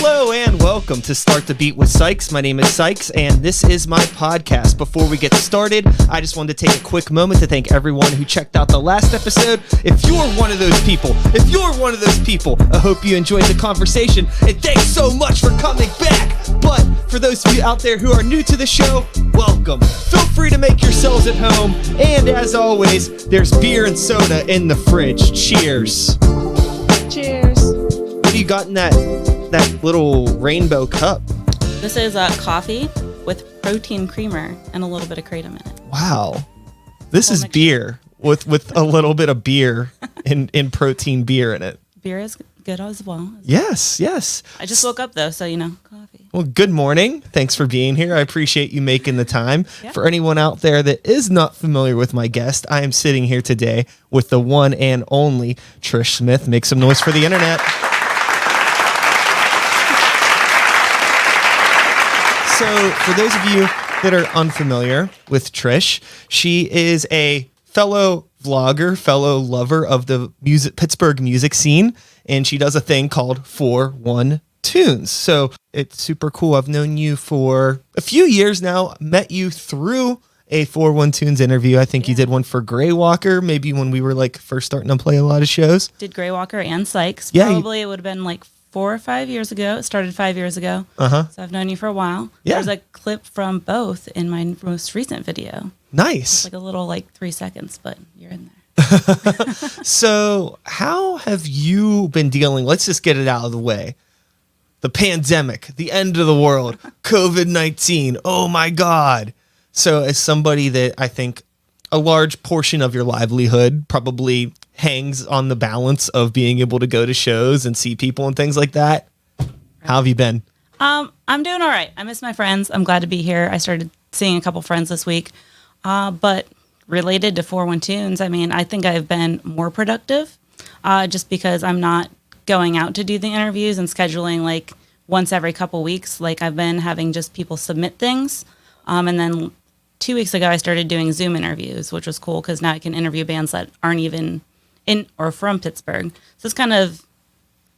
Hello and welcome to Start the Beat with Sykes. My name is Sykes and this is my podcast. Before we get started, I just wanted to take a quick moment to thank everyone who checked out the last episode. If you're one of those people, I hope you enjoyed the conversation and thanks so much for coming back. But for those of you out there who are new to the show, welcome. Feel free to make yourselves at home. And as always, there's beer and soda in the fridge. Cheers. Cheers. What do you got in that little rainbow cup? This is coffee with protein creamer and a little bit of kratom in it. Wow. This is beer with a little bit of beer in protein beer in it. Beer is good as well. Yes. I just woke up though, so coffee. Well, good morning. Thanks for being here. I appreciate you making the time. Yeah. For anyone out there that is not familiar with my guest, I am sitting here today with the one and only Trish Smith. Make some noise for the internet. So for those of you that are unfamiliar with Trish, she is a fellow vlogger, fellow lover of the Pittsburgh music scene, and she does a thing called 4-1 Tunes. So it's super cool. I've known you for a few years now, met you through a 4-1 Tunes interview. I think you did one for Grey Walker, maybe when we were first starting to play a lot of shows. Did Grey Walker and Sykes. Yeah, Probably it would have been 4 or 5 years ago. It started 5 years ago. Uh-huh. So I've known you for a while. Yeah. There's a clip from both in my most recent video. Nice. It's a little 3 seconds, but you're in there. So how have you been dealing? Let's just get it out of the way. The pandemic, the end of the world, COVID-19. Oh my God. So as somebody that I think a large portion of your livelihood probably hangs on the balance of being able to go to shows and see people and things like that. How have you been? I'm doing all right. I miss my friends. I'm glad to be here. I started seeing a couple friends this week. But related to 4-1 Tunes, I think I've been more productive just because I'm not going out to do the interviews and scheduling once every couple weeks. I've been having just people submit things. And then 2 weeks ago, I started doing Zoom interviews, which was cool because now I can interview bands that aren't even in or from Pittsburgh. So it's kind of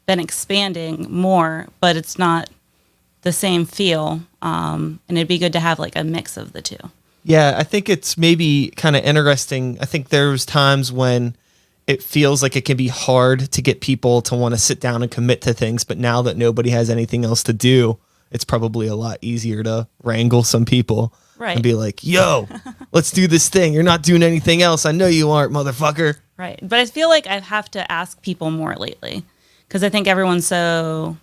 been expanding more, but it's not the same feel. And it'd be good to have a mix of the two. Yeah, I think it's maybe kind of interesting. I think there's times when it feels like it can be hard to get people to want to sit down and commit to things. But now that nobody has anything else to do, it's probably a lot easier to wrangle some people. Right. And be like, yo, let's do this thing. You're not doing anything else. I know you aren't, motherfucker. Right. But I feel like I have to ask people more lately because I think everyone's they're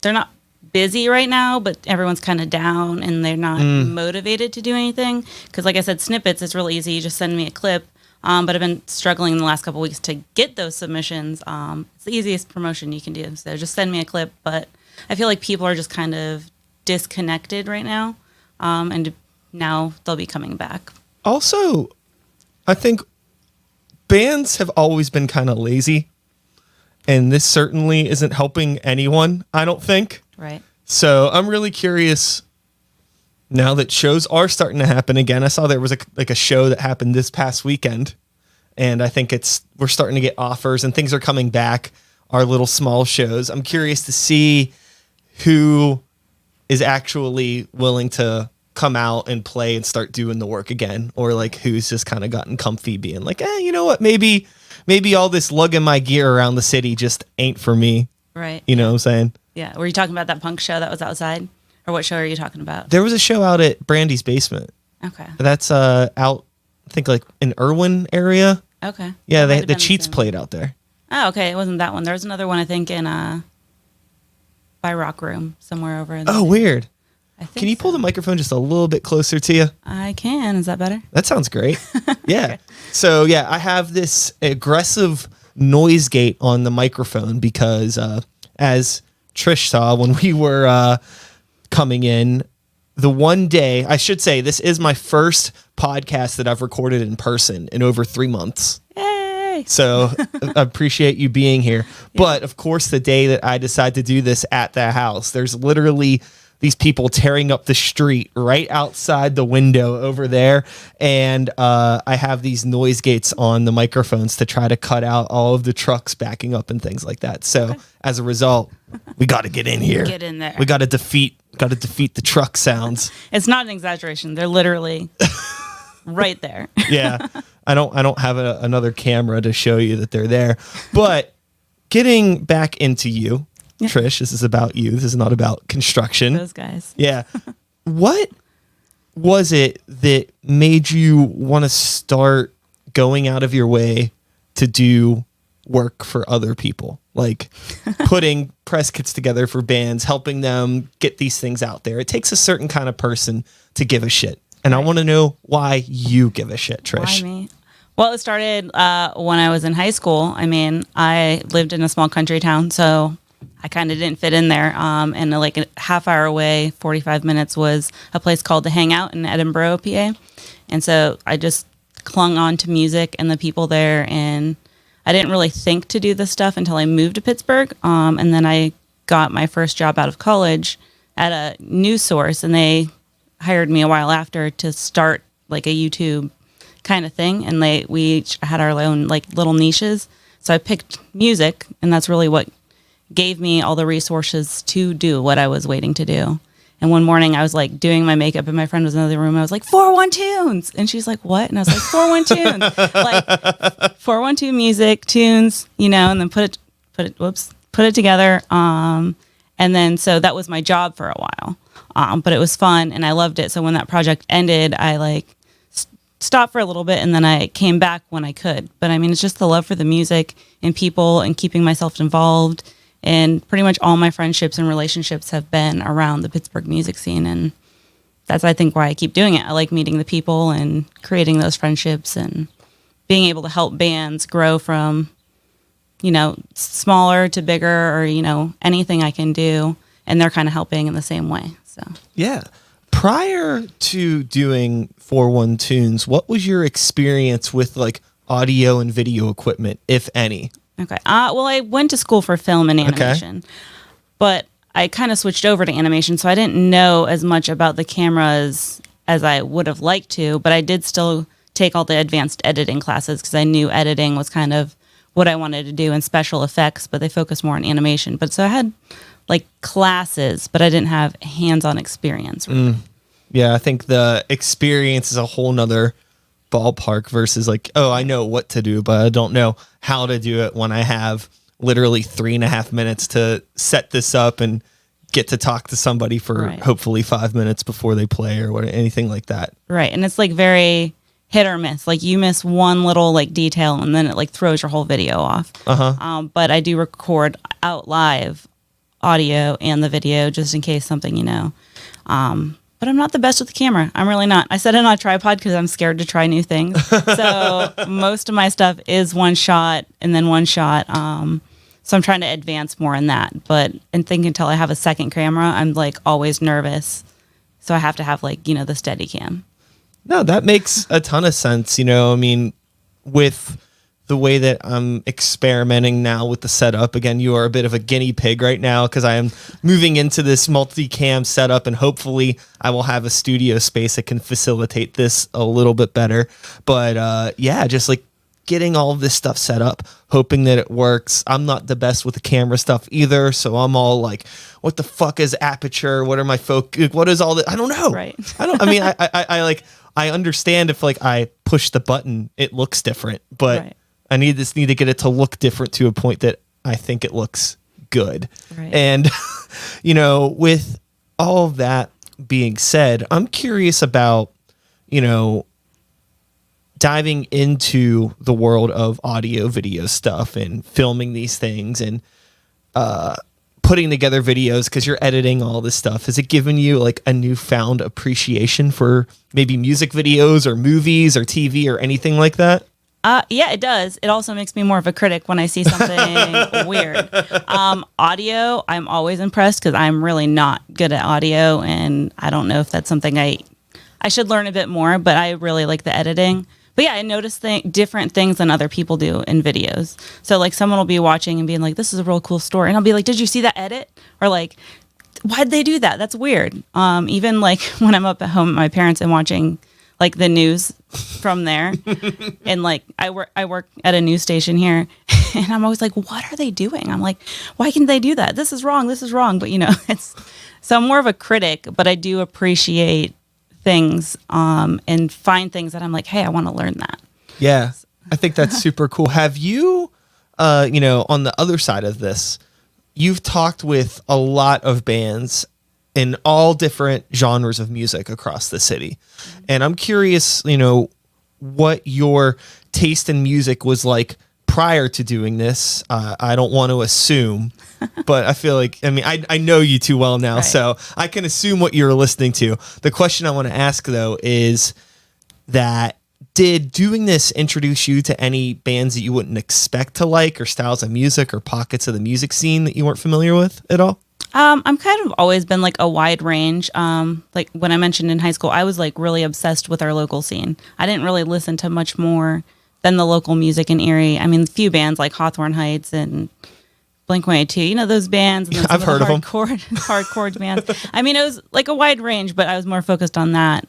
not busy right now, but everyone's kind of down and they're not motivated to do anything. Because like I said, snippets, it's really easy. You just send me a clip. But I've been struggling in the last couple of weeks to get those submissions. It's the easiest promotion you can do. So just send me a clip. But I feel like people are just kind of disconnected right now. And now they'll be coming back. Also, I think bands have always been kind of lazy. And this certainly isn't helping anyone, I don't think. Right. So I'm really curious now that shows are starting to happen again. I saw there was a show that happened this past weekend. And I think we're starting to get offers and things are coming back, our little small shows. I'm curious to see who is actually willing to come out and play and start doing the work again, or who's just kind of gotten comfy being you know what, maybe all this lugging my gear around the city just ain't for me. Right. You know what I'm saying? Yeah. Were you talking about that punk show that was outside, or what show are you talking about? There was a show out at Brandy's basement. Okay. That's out, I think in Irwin area. Okay. Yeah, the Cheats played out there. Oh, okay. It wasn't that one. There was another one I think in by Rock Room somewhere over in Oh, weird. Can you pull the microphone just a little bit closer to you? I can. Is that better? That sounds great. Yeah. Okay. So, yeah, I have this aggressive noise gate on the microphone because as Trish saw when we were coming in, the one day, I should say, this is my first podcast that I've recorded in person in over 3 months. Yay! So I appreciate you being here. Yeah. But, of course, the day that I decide to do this at the house, there's literally these people tearing up the street right outside the window over there. And I have these noise gates on the microphones to try to cut out all of the trucks backing up and things like that. So as a result, we got to get in here. Get in there. We got to defeat the truck sounds. It's not an exaggeration. They're literally right there. Yeah. I don't have another camera to show you that they're there. But getting back into you, Trish, this is about you. This is not about construction. Those guys. Yeah. What was it that made you want to start going out of your way to do work for other people? Like putting press kits together for bands, helping them get these things out there. It takes a certain kind of person to give a shit. And I want to know why you give a shit, Trish. Why me? Well, it started when I was in high school. I mean, I lived in a small country town, so I kind of didn't fit in there. And like a half hour away, 45 minutes, was a place called The Hangout in Edinburgh, PA. And so I just clung on to music and the people there. And I didn't really think to do this stuff until I moved to Pittsburgh. And then I got my first job out of college at a news source. And they hired me a while after to start like a YouTube kind of thing. And we each had our own like little niches. So I picked music, and that's really what gave me all the resources to do what I was waiting to do. And one morning I was like doing my makeup and my friend was in the other room. I was like, 4-1 tunes. And she's like, what? And I was like, 4-1 tunes. Like 4-1-2 music, tunes, and then put it together. And then, so that was my job for a while. But it was fun and I loved it. So when that project ended, I like stopped for a little bit and then I came back when I could. But I mean, it's just the love for the music and people and keeping myself involved. And pretty much all my friendships and relationships have been around the Pittsburgh music scene. And that's, I think, why I keep doing it. I like meeting the people and creating those friendships and being able to help bands grow from, smaller to bigger or, anything I can do. And they're kind of helping in the same way. So, yeah. Prior to doing 4-1 tunes, what was your experience with like audio and video equipment, if any? Okay. Well, I went to school for film and animation, but I kind of switched over to animation, so I didn't know as much about the cameras as I would have liked to, but I did still take all the advanced editing classes because I knew editing was kind of what I wanted to do and special effects, but they focus more on animation. But so I had like classes, but I didn't have hands-on experience. Really. Yeah, I think the experience is a whole nother ballpark versus like, oh, I know what to do, but I don't know how to do it when I have literally 3.5 minutes to set this up and get to talk to somebody for hopefully 5 minutes before they play or what, anything like that. Right. And it's like very hit or miss. Like you miss one little like detail and then it like throws your whole video off. But I do record out live audio and the video just in case something, but I'm not the best with the camera. I'm really not. I set it on a tripod because I'm scared to try new things. So most of my stuff is one shot and then one shot. So I'm trying to advance more in that. But and think until I have a second camera, I'm like always nervous. So I have to have like, the Steadicam. No, that makes a ton of sense. I mean, with the way that I'm experimenting now with the setup, again, you are a bit of a guinea pig right now because I am moving into this multicam setup and hopefully I will have a studio space that can facilitate this a little bit better. But just like getting all of this stuff set up, hoping that it works. I'm not the best with the camera stuff either. So I'm all like, what the fuck is aperture? What are my focus? What is all that? I don't know. Right. I understand if like I push the button, it looks different, but I need to get it to look different to a point that I think it looks good. Right. And, with all of that being said, I'm curious about, diving into the world of audio video stuff and filming these things and putting together videos because you're editing all this stuff. Has it given you like a newfound appreciation for maybe music videos or movies or TV or anything like that? Yeah, it does. It also makes me more of a critic when I see something weird. Audio, I'm always impressed because I'm really not good at audio, and I don't know if that's something I should learn a bit more, but I really like the editing. But yeah, I notice different things than other people do in videos. So like someone will be watching and being like, this is a real cool story. And I'll be like, did you see that edit? Or like, why'd they do that? That's weird. Even like when I'm up at home with my parents and watching like the news from there, and like I work at a news station here, and I'm always like, what are they doing? I'm like, why can't they do that? This is wrong. But it's so I'm more of a critic, but I do appreciate things and find things that I'm like, hey, I want to learn that. Yeah, I think that's super cool. Have you, on the other side of this, you've talked with a lot of bands in all different genres of music across the city. And I'm curious, what your taste in music was like prior to doing this. I don't want to assume, but I feel like, I know you too well now, right. So I can assume what you're listening to. The question I want to ask, though, is that did doing this introduce you to any bands that you wouldn't expect to like, or styles of music or pockets of the music scene that you weren't familiar with at all? I'm kind of always been like a wide range. Like when I mentioned in high school, I was like really obsessed with our local scene. I didn't really listen to much more than the local music in Erie. I mean, a few bands like Hawthorne Heights and Blink-182, those bands. And then I've heard of them. Hardcore bands. I mean, it was like a wide range, but I was more focused on that.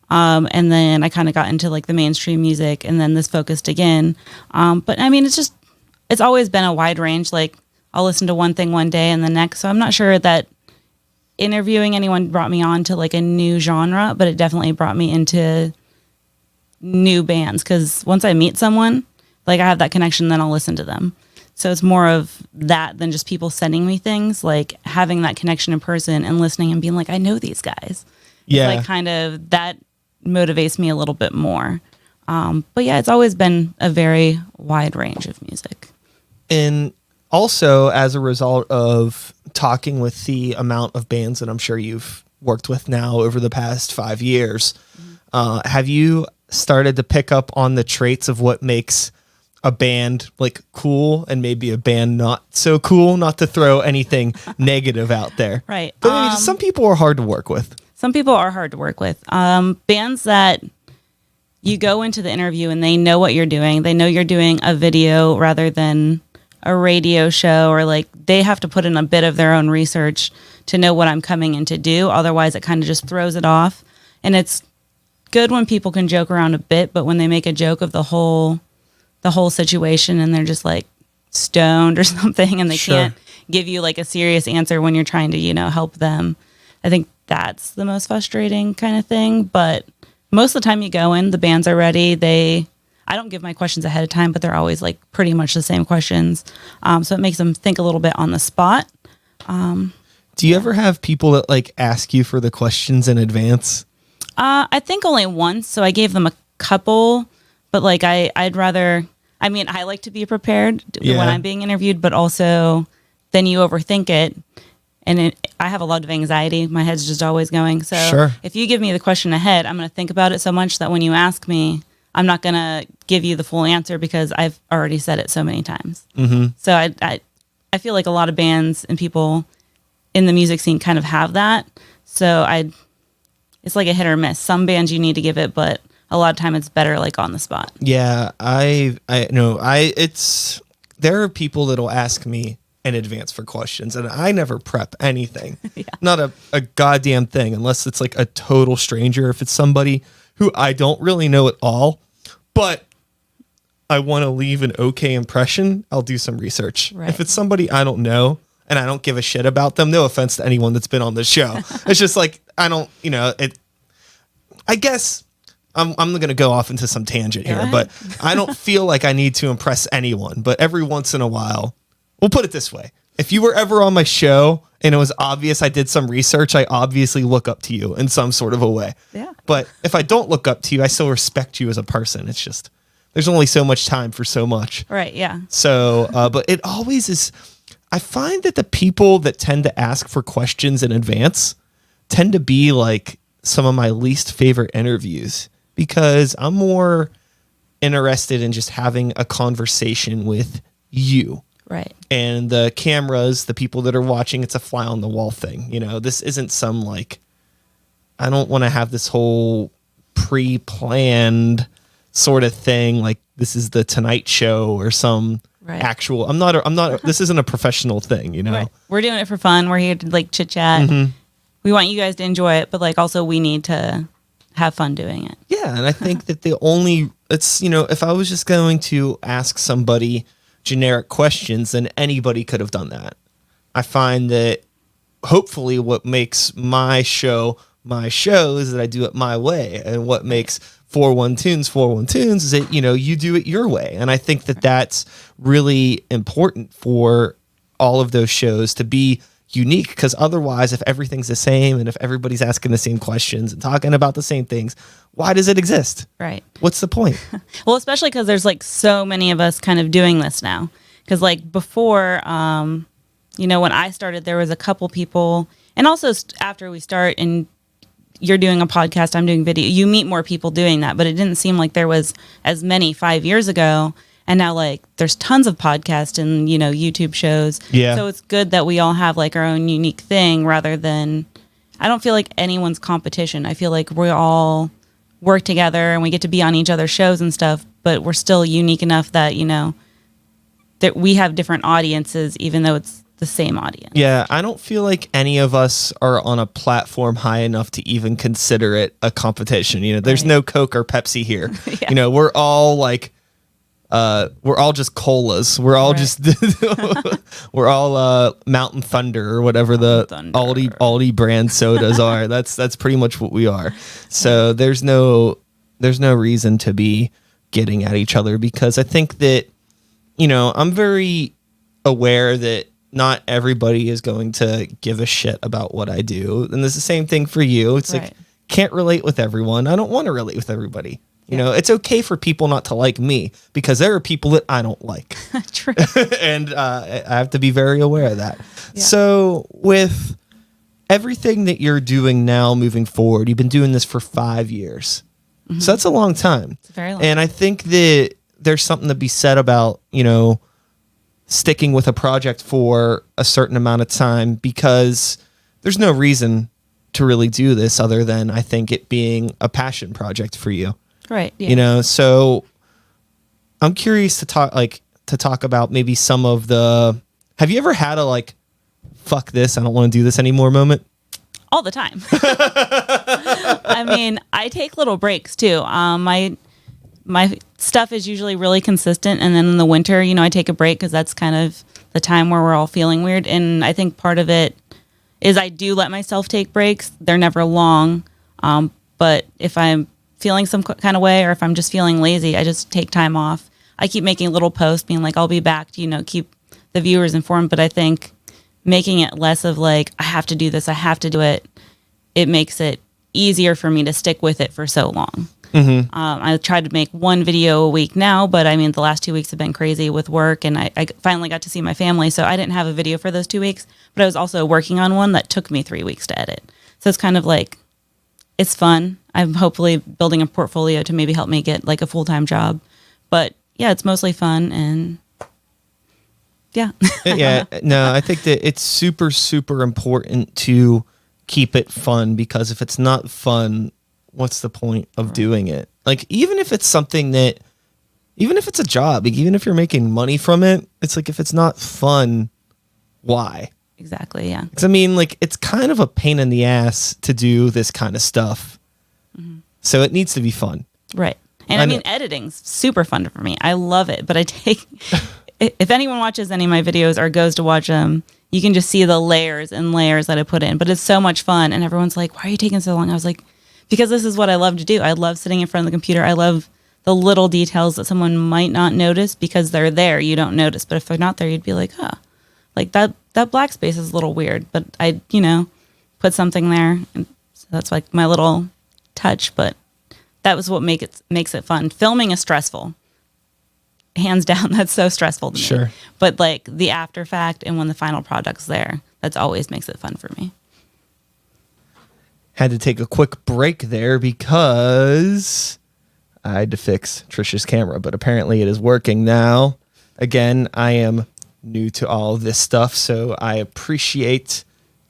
And then I kind of got into like the mainstream music, and then this focused again. But I mean, it's always been a wide range. Like I'll listen to one thing one day and the next. So I'm not sure that interviewing anyone brought me on to like a new genre, but it definitely brought me into new bands. Cause once I meet someone, like I have that connection, then I'll listen to them. So it's more of that than just people sending me things, like having that connection in person and listening and being like, I know these guys. Yeah. It's like kind of that motivates me a little bit more. But yeah, it's always been a very wide range of music. And also, as a result of talking with the amount of bands that I'm sure you've worked with now over the past 5 years, have you started to pick up on the traits of what makes a band like cool and maybe a band not so cool? Not to throw anything negative out there. Right. But some people are hard to work with. Some people are hard to work with. Bands that you go into the interview and they know what you're doing. They know you're doing a video rather than a radio show, or like they have to put in a bit of their own research to know what I'm coming in to do. Otherwise, it kind of just throws it off. And it's good when people can joke around a bit, but when they make a joke of the whole situation and they're just like stoned or something and they can't give you like a serious answer when you're trying to, help them. I think that's the most frustrating kind of thing. But most of the time you go in, the bands are ready. I don't give my questions ahead of time, but they're always like pretty much the same questions. So it makes them think a little bit on the spot. Do you ever have people that like ask you for the questions in advance? I think only once. So I gave them a couple, but like I'd rather, I like to be prepared when I'm being interviewed, but also then you overthink it. And I have a lot of anxiety. My head's just always going. So if you give me the question ahead, I'm going to think about it so much that when you ask me, I'm not going to give you the full answer because I've already said it so many times. Mm-hmm. So I feel like a lot of bands and people in the music scene kind of have that. So it's like a hit or miss. Some bands you need to give it, but a lot of time it's better like on the spot. Yeah, there are people that'll ask me in advance for questions, and I never prep anything. Not a goddamn thing, unless it's like a total stranger. If it's somebody who I don't really know at all, but I want to leave an okay impression, I'll do some research. Right. If it's somebody I don't know and I don't give a shit about them, no offense to anyone that's been on this show. It's just like, I don't, I guess I'm going to go off into some tangent here, but I don't feel like I need to impress anyone. But every once in a while, we'll put it this way. If you were ever on my show and it was obvious I did some research, I obviously look up to you in some sort of a way. Yeah. But if I don't look up to you, I still respect you as a person. It's just, there's only so much time for so much. Right, yeah. So, but it always is, I find that the people that tend to ask for questions in advance tend to be like some of my least favorite interviews, because I'm more interested in just having a conversation with you. Right. And the cameras, the people that are watching, it's a fly on the wall thing. This isn't some like, I don't want to have this whole pre-planned sort of thing. Like this is the Tonight Show or some Right. actual. This isn't a professional thing, you know. Right. We're doing it for fun. We're here to like chit chat. Mm-hmm. We want you guys to enjoy it, but like also we need to have fun doing it. Yeah, and I think that if I was just going to ask somebody generic questions, then anybody could have done that. I find that hopefully what makes my show is that I do it my way, and what makes 4-1 Tunes is that you do it your way. And I think that that's really important for all of those shows to be unique, because otherwise, if everything's the same and if everybody's asking the same questions and talking about the same things, why does it exist? Right. What's the point? Well, especially because there's like so many of us kind of doing this now. Because like before, when I started, there was a couple people, and also after we start and you're doing a podcast, I'm doing video, you meet more people doing that, but it didn't seem like there was as many 5 years ago. And now like there's tons of podcasts and, YouTube shows. Yeah. So it's good that we all have like our own unique thing rather than, I don't feel like anyone's competition. I feel like we all work together and we get to be on each other's shows and stuff, but we're still unique enough that, that we have different audiences, even though it's the same audience. Yeah, I don't feel like any of us are on a platform high enough to even consider it a competition. There's Right. no Coke or Pepsi here. Yeah. We're all like, we're all just colas. We're all Right. just, we're all Mountain Thunder or whatever the Thunder. Aldi brand sodas are. That's pretty much what we are. So there's no reason to be getting at each other, because I think that, I'm very aware that not everybody is going to give a shit about what I do. And it's the same thing for you. It's Right. like, can't relate with everyone. I don't want to relate with everybody. It's okay for people not to like me, because there are people that I don't like. True. And I have to be very aware of that. Yeah. So with everything that you're doing now moving forward, you've been doing this for 5 years. Mm-hmm. So that's a long time. It's very long. And I think that there's something to be said about, sticking with a project for a certain amount of time, because there's no reason to really do this other than, I think, it being a passion project for you. Right. Yeah. So I'm curious to talk about maybe some of the, have you ever had a fuck this, I don't want to do this anymore moment? All the time. I mean, I take little breaks too. My stuff is usually really consistent, and then in the winter, I take a break because that's kind of the time where we're all feeling weird. And I think part of it is I do let myself take breaks. They're never long, but if I'm feeling some kind of way, or if I'm just feeling lazy, I just take time off. I keep making little posts being like, I'll be back to, keep the viewers informed. But I think making it less of like, I have to do this, I have to do it, it makes it easier for me to stick with it for so long. Mm-hmm. I try to make one video a week now, but I mean, the last 2 weeks have been crazy with work, and I finally got to see my family. So I didn't have a video for those 2 weeks, but I was also working on one that took me 3 weeks to edit. So it's kind of like, it's fun. I'm hopefully building a portfolio to maybe help me get like a full-time job. But yeah, it's mostly fun, and yeah. Yeah, no, I think that it's super, super important to keep it fun, because if it's not fun, what's the point of doing it? Like, even if it's something that, even if it's a job, like, even if you're making money from it, it's like, if it's not fun, why? Exactly, yeah. Because I mean, like, it's kind of a pain in the ass to do this kind of stuff. Mm-hmm. So it needs to be fun. Right. And I mean, editing's super fun for me. I love it, but I take, if anyone watches any of my videos or goes to watch them, you can just see the layers and layers that I put in, but it's so much fun. And everyone's like, why are you taking so long? I was like, because this is what I love to do. I love sitting in front of the computer. I love the little details that someone might not notice because they're there. You don't notice. But if they're not there, you'd be like, huh, like that black space is a little weird, but I, put something there. And so that's like my little touch, but that was what makes it fun. Filming is stressful. Hands down, that's so stressful to me. Sure. But like the after fact and when the final product's there, that's always makes it fun for me. Had to take a quick break there because I had to fix Trish's camera, but apparently it is working now. Again, I am new to all of this stuff, so I appreciate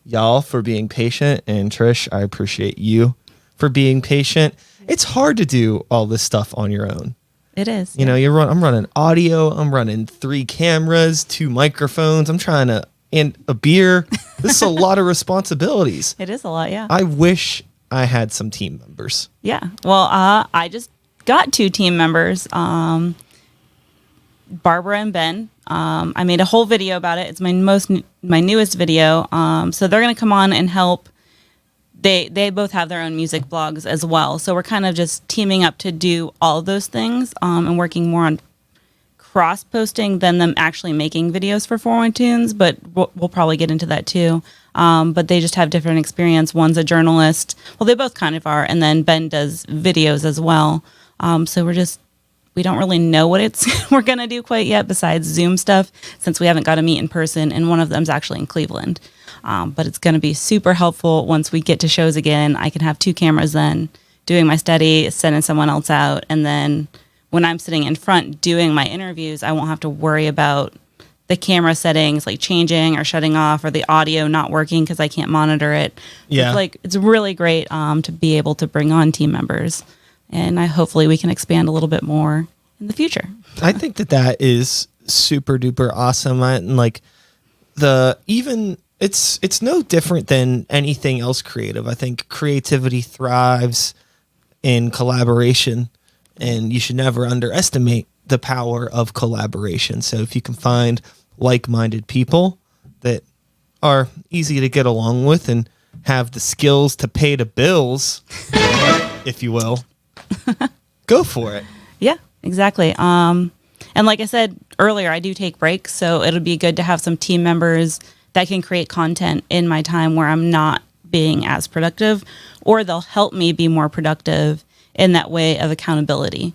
y'all for being patient, and Trish, I appreciate you for being patient. It's hard to do all this stuff on your own. It is. You know, I'm running audio. I'm running 3 cameras, 2 microphones. And a beer. This is a lot of responsibilities. It is a lot, yeah. I wish I had some team members. Yeah. Well, I just got 2 team members, Barbara and Ben. I made a whole video about it. It's my newest video. So they're going to come on and help. They both have their own music blogs as well. So we're kind of just teaming up to do all of those things and working more on cross-posting than them actually making videos for 411 Tunes, but we'll probably get into that too. But they just have different experience. One's a journalist. Well, they both kind of are. And then Ben does videos as well. So we don't really know what we're going to do quite yet besides Zoom stuff since we haven't got to meet in person. And one of them's actually in Cleveland. But it's going to be super helpful once we get to shows again. I can have 2 cameras then doing my study, sending someone else out. And then when I'm sitting in front doing my interviews, I won't have to worry about the camera settings like changing or shutting off or the audio not working because I can't monitor it. Yeah. It's really great to be able to bring on team members. And hopefully we can expand a little bit more in the future. I think that is super duper awesome. It's no different than anything else creative. I think creativity thrives in collaboration, and you should never underestimate the power of collaboration. So if you can find like-minded people that are easy to get along with and have the skills to pay the bills, if you will, go for it. Yeah, exactly. And like I said earlier, I do take breaks, so it'll be good to have some team members that can create content in my time where I'm not being as productive, or they'll help me be more productive in that way of accountability.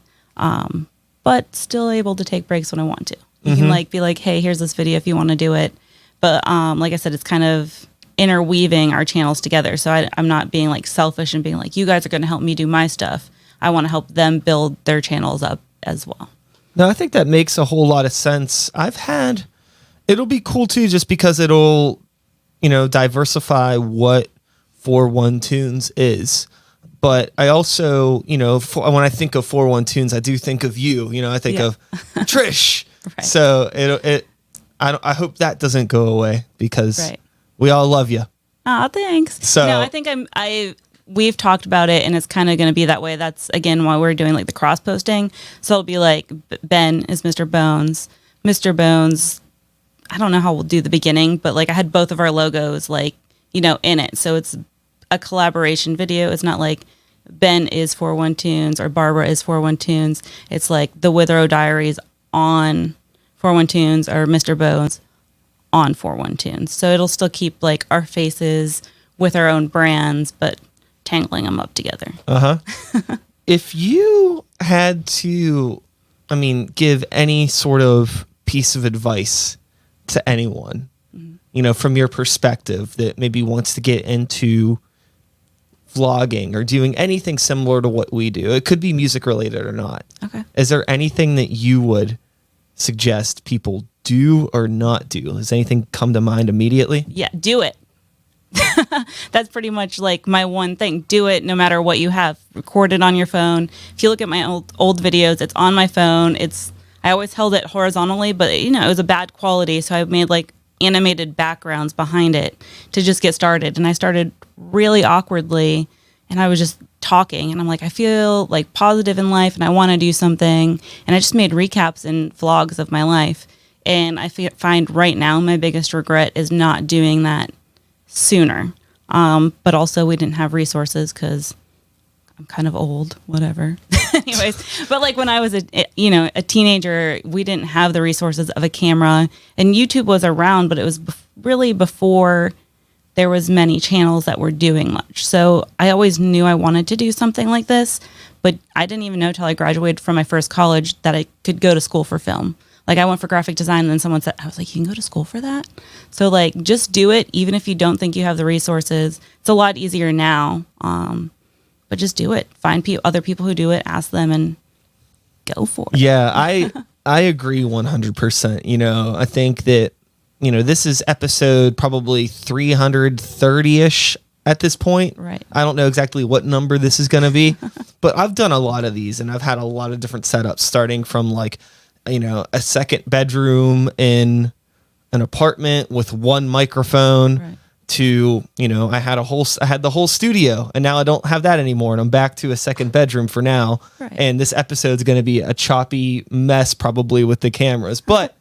But still able to take breaks when I want to. You can be like, hey, here's this video if you want to do it. But like I said, it's kind of interweaving our channels together. So I'm not being like selfish and being like, you guys are going to help me do my stuff. I want to help them build their channels up as well. No, I think that makes a whole lot of sense. It'll be cool too, just because it'll, diversify what 411 Tunes is. But I also, when I think of 411 Tunes, I do think of you. I think of Trish. Right. So I hope that doesn't go away because we all love you. Oh, thanks. So no, I think we've talked about it, and it's kind of going to be that way. That's again why we're doing like the cross posting. So it'll be like Ben is Mr. Bones. Mr. Bones. I don't know how we'll do the beginning, but like I had both of our logos in it. So it's a collaboration video. It's not like Ben is 411 Tunes or Barbara is 411 Tunes. It's like the Withrow Diaries on 411 Tunes or Mr. Bones on 411 Tunes. So it'll still keep like our faces with our own brands, but tangling them up together. If you had to, give any sort of piece of advice to anyone, from your perspective that maybe wants to get into vlogging or doing anything similar to what we do, it could be music related or not. Okay. Is there anything that you would suggest people do or not do? Does anything come to mind immediately? Yeah, do it. That's pretty much like my one thing. Do it no matter what you have. Record it on your phone. If you look at my old videos, it's on my phone. I always held it horizontally, but it was a bad quality, so I made like animated backgrounds behind it to just get started. And I started really awkwardly, and I was just talking, and I'm like, I feel like positive in life and I want to do something. And I just made recaps and vlogs of my life. And I find right now my biggest regret is not doing that sooner. But also we didn't have resources because I'm kind of old, whatever. Anyways, but like when I was a teenager, we didn't have the resources of a camera, and YouTube was around, but it was really before there was many channels that were doing much. So I always knew I wanted to do something like this, but I didn't even know till I graduated from my first college that I could go to school for film. Like I went for graphic design, and then someone said, I was like, you can go to school for that? So like, just do it. Even if you don't think you have the resources, it's a lot easier now. But just do it. Find other people who do it, ask them, and go for it. Yeah, I agree 100%. I think that, this is episode probably 330-ish at this point. Right. I don't know exactly what number this is going to be, but I've done a lot of these and I've had a lot of different setups, starting from like, a second bedroom in an apartment with one microphone. Right. To, I had the whole studio, and now I don't have that anymore, and I'm back to a second bedroom for now. Right. And this episode's going to be a choppy mess probably with the cameras, but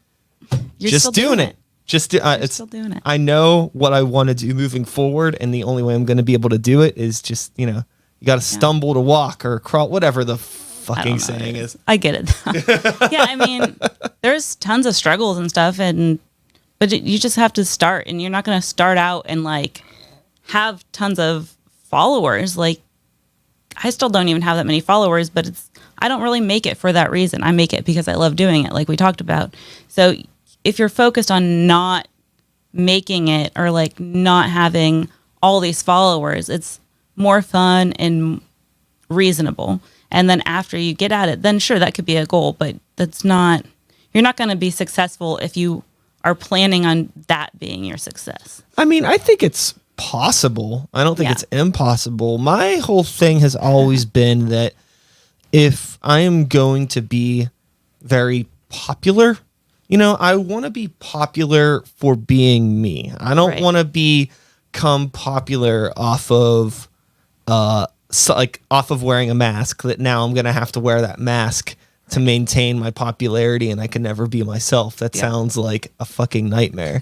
You're just still doing it. It's still doing it. I know what I want to do moving forward, and the only way I'm going to be able to do it is just, you got to stumble to walk or crawl, whatever the fucking saying is. I get it. Yeah, I mean, there's tons of struggles and stuff, but you just have to start, and you're not going to start out and like have tons of followers. Like, I still don't even have that many followers, but I don't really make it for that reason. I make it because I love doing it, like we talked about. So if you're focused on not making it or like not having all these followers, it's more fun and reasonable. And then after you get at it, then sure, that could be a goal, but you're not going to be successful if you are planning on that being your success. I mean, I think it's possible. I don't think it's impossible. My whole thing has always been that if I am going to be very popular, I want to be popular for being me. I don't want to become popular off of wearing a mask, that now I'm going to have to wear that mask to maintain my popularity, and I can never be myself. That sounds like a fucking nightmare.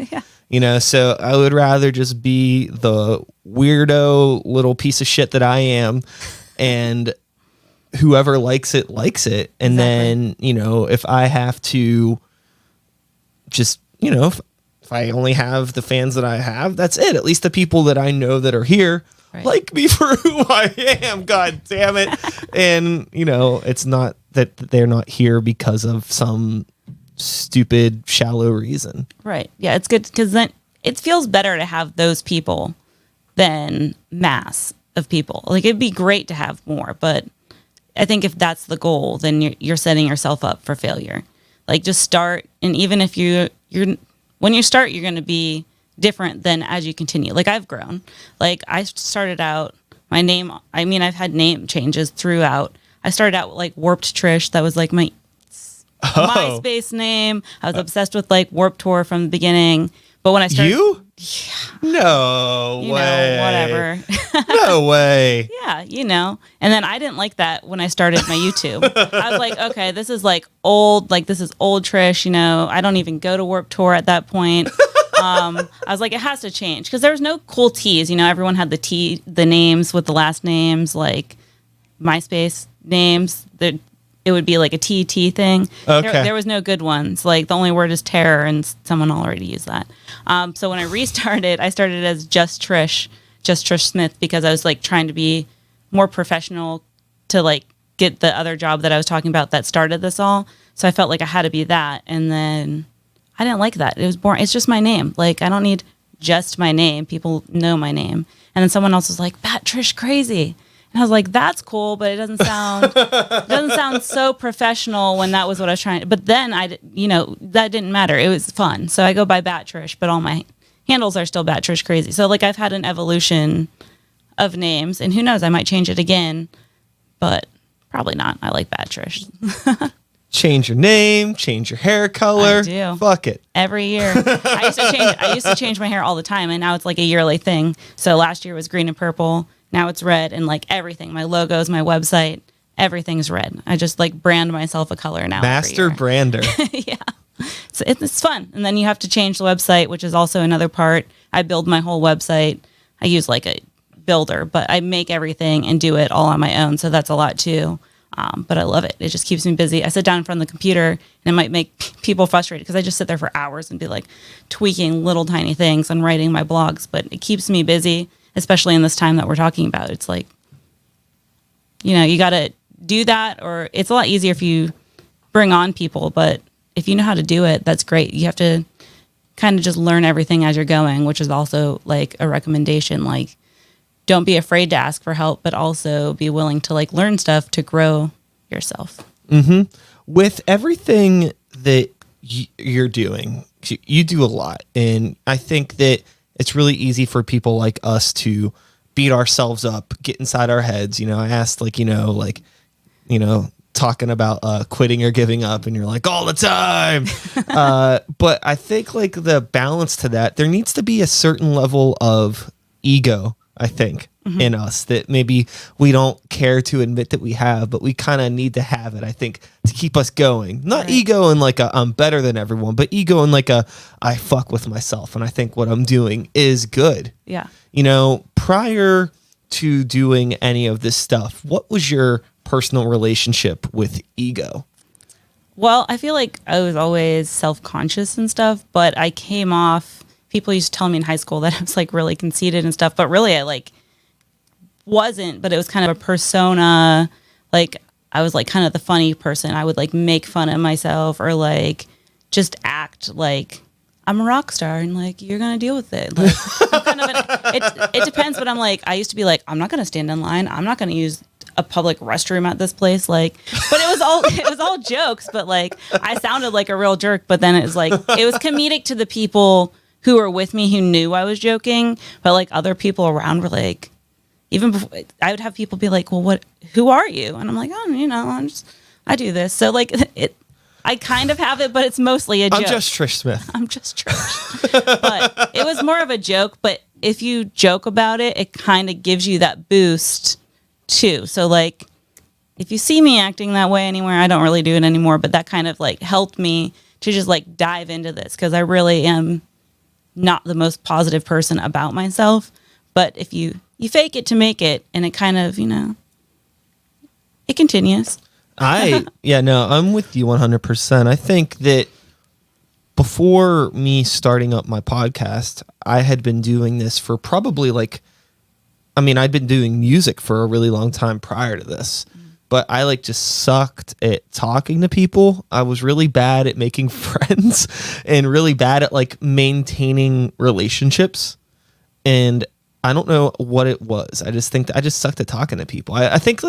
So I would rather just be the weirdo little piece of shit that I am, and whoever likes it. And then, if I have to just, if I only have the fans that I have, that's it. At least the people that I know that are here like me for who I am, god damn it. And it's not that they're not here because of some stupid shallow reason. Right. Yeah, it's good because then it feels better to have those people than mass of people. Like, it'd be great to have more, but I think if that's the goal, then you're setting yourself up for failure. Like, just start, and even if you're when you start, you're going to be different than as you continue. Like, I've grown. Like, I started out, my name, I've had name changes throughout. I started out like Warped Trish. That was like my MySpace name. I was obsessed with like Warped Tour from the beginning. But when I started... You? Yeah. No way. Whatever. No way. Yeah, And then I didn't like that when I started my YouTube. I was like, okay, this is like old. Like, this is old Trish, I don't even go to Warped Tour at that point. I was like, it has to change, because there was no cool T's. Everyone had the names with the last names, like MySpace names. It would be like a TT thing. Okay. There was no good ones. Like, the only word is terror, and someone already used that. So when I restarted, I started as just Trish Smith, because I was like trying to be more professional to like get the other job that I was talking about that started this all. So I felt like I had to be that, and then I didn't like that. It was boring. It's just my name. Like, I don't need just my name. People know my name. And then someone else was like, Bat Trish Crazy. And I was like, that's cool, but it doesn't sound so professional when that was what I was trying to. But then that didn't matter. It was fun. So I go by Bat Trish, but all my handles are still Bat Trish Crazy. So like, I've had an evolution of names, and who knows, I might change it again, but probably not. I like Bat Trish. Change your name, change your hair color. I do. Fuck it. Every year. I used to change my hair all the time, and now it's like a yearly thing. So last year was green and purple. Now it's red, and like everything, my logos, my website, everything's red. I just like brand myself a color now. Master brander. Yeah. So it's fun. And then you have to change the website, which is also another part. I build my whole website. I use like a builder, but I make everything and do it all on my own. So that's a lot too. But I love it. It just keeps me busy. I sit down in front of the computer, and it might make people frustrated because I just sit there for hours and be like tweaking little tiny things and writing my blogs. But it keeps me busy, especially in this time that we're talking about. It's like, you got to do that, or it's a lot easier if you bring on people. But if you know how to do it, that's great. You have to kind of just learn everything as you're going, which is also like a recommendation. Like, don't be afraid to ask for help, but also be willing to like learn stuff to grow yourself. Mm-hmm. With everything that you're doing, you do a lot. And I think that it's really easy for people like us to beat ourselves up, get inside our heads. I asked talking about quitting or giving up, and you're like, all the time. But I think like the balance to that, there needs to be a certain level of ego, I think, in us that maybe we don't care to admit that we have, but we kind of need to have it, I think, to keep us going. Not ego in like a I'm better than everyone, but ego in like a I fuck with myself, and I think what I'm doing is good. Yeah. Prior to doing any of this stuff, what was your personal relationship with ego? Well, I feel like I was always self-conscious and stuff, but I came off, people used to tell me in high school that I was like really conceited and stuff, but really I like wasn't, but it was kind of a persona. Like I was like kind of the funny person. I would like make fun of myself or like just act like I'm a rock star and like you're gonna deal with it. Like I'm kind of it depends, but I'm like I used to be like I'm not gonna stand in line. I'm not gonna use a public restroom at this place, like, but it was all jokes, but like I sounded like a real jerk, but then it was comedic to the people who were with me who knew I was joking, but like other people around were like, even before I would have people be like, well, who are you? And I'm like, oh, I do this. So like I kind of have it, but it's mostly a joke. I'm just Trish Smith. I'm just Trish. But it was more of a joke, but if you joke about it, it kind of gives you that boost too. So like if you see me acting that way anywhere, I don't really do it anymore, but that kind of like helped me to just like dive into this because I really am not the most positive person about myself. But if you fake it to make it, and it kind of, it continues. I'm with you 100%. I think that before me starting up my podcast, I had been doing this for probably I'd been doing music for a really long time prior to this, but I just sucked at talking to people. I was really bad at making friends and really bad at maintaining relationships. And I don't know what it was. I just think that I just sucked at talking to people. I think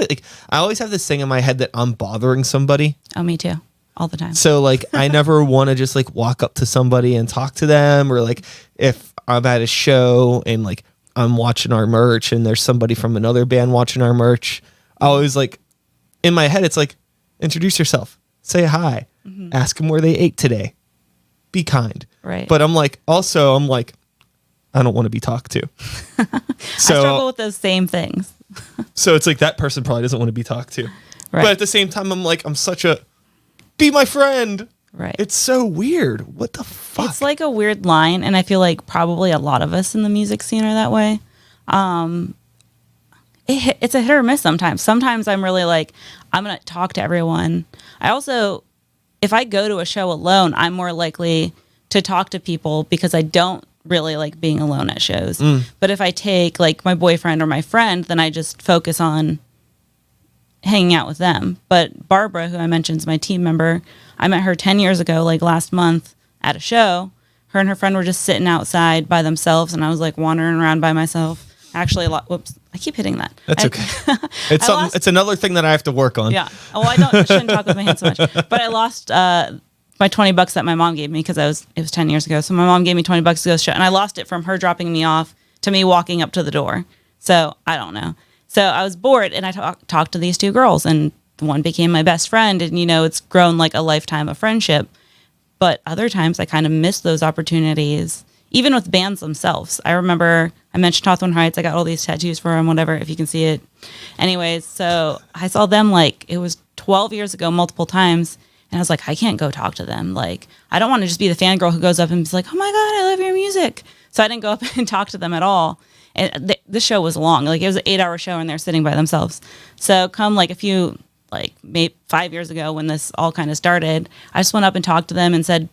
I always have this thing in my head that I'm bothering somebody. Oh, me too. All the time. So I never want to just walk up to somebody and talk to them, or if I'm at a show and I'm watching our merch and there's somebody from another band watching our merch, I always in my head, it's introduce yourself, say hi, ask them where they ate today, be kind. Right. But I'm I don't want to be talked to. So, I struggle with those same things. So it's that person probably doesn't want to be talked to. Right. But at the same time, I'm such a, be my friend. Right. It's so weird. What the fuck? It's a weird line, and I feel like probably a lot of us in the music scene are that way. It's a hit or miss sometimes. Sometimes I'm really I'm going to talk to everyone. I also, if I go to a show alone, I'm more likely to talk to people because I don't really like being alone at shows. But if I take my boyfriend or my friend, then I just focus on hanging out with them. But Barbara, who I mentioned is my team member, I met her 10 years ago, last month at a show. Her and her friend were just sitting outside by themselves, and I was wandering around by myself. Actually, whoops, I keep hitting that. That's okay. It's another thing that I have to work on. Yeah. Well, I shouldn't talk with my hands so much. But I lost my $20 that my mom gave me because it was 10 years ago. So my mom gave me $20 to go to the show, and I lost it from her dropping me off to me walking up to the door. So I don't know. So I was bored, and I talked to these two girls, and one became my best friend, and it's grown a lifetime of friendship. But other times I kind of miss those opportunities, even with bands themselves. I remember I mentioned Hawthorne Heights. I got all these tattoos for them, whatever, if you can see it. Anyways, so I saw them it was 12 years ago, multiple times. And I was I can't go talk to them. I don't want to just be the fangirl who goes up and is oh my God, I love your music. So I didn't go up and talk to them at all. And the show was long. It was an 8-hour show, and they're sitting by themselves. So come a few, maybe 5 years ago when this all kind of started, I just went up and talked to them and said,